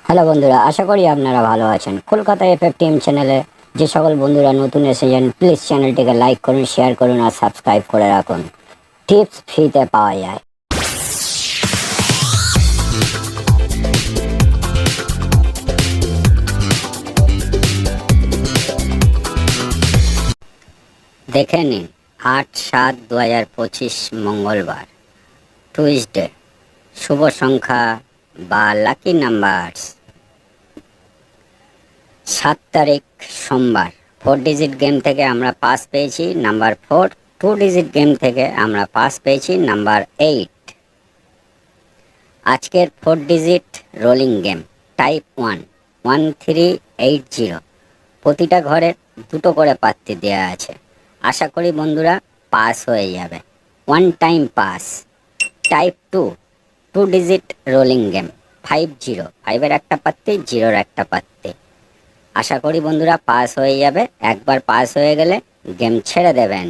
Hello বন্ধুরা, আশা করি আপনারা ভালো আছেন। কলকাতা এফএফটিএম চ্যানেলে যে সকল বন্ধুরা নতুন এসেছেন, প্লিজ চ্যানেলটিকে লাইক করুন, শেয়ার করুন আর সাবস্ক্রাইব করে রাখুন। টিপস ফ্রিতে পাওয়া যায়। দেখে নিন 8/7/2025 মঙ্গলবার, টুইসডে। শুভ সংখ্যা বা লাকি নাম্বারস 7 তারিখ সোমবার। 4 ডিজিট গেম থেকে আমরা পাস পেয়েছি নাম্বার 4। 2 ডিজিট গেম থেকে আমরা পাস পেয়েছি নাম্বার 8। আজকের 4 ডিজিট রোলিং গেম টাইপ 1 1380। প্রতিটা ঘরে দুটো করে পাত্তি দেওয়া আছে। আশা করি বন্ধুরা পাস হয়ে যাবে। 1 time pass. Type 2 digit rolling game 50। 5-এর একটা পাত্তি, 0-র একটা পাত্তি। আশা করি বন্ধুরা পাস হয়ে যাবে। একবার পাস হয়ে গেলে গেম ছেড়ে দেবেন।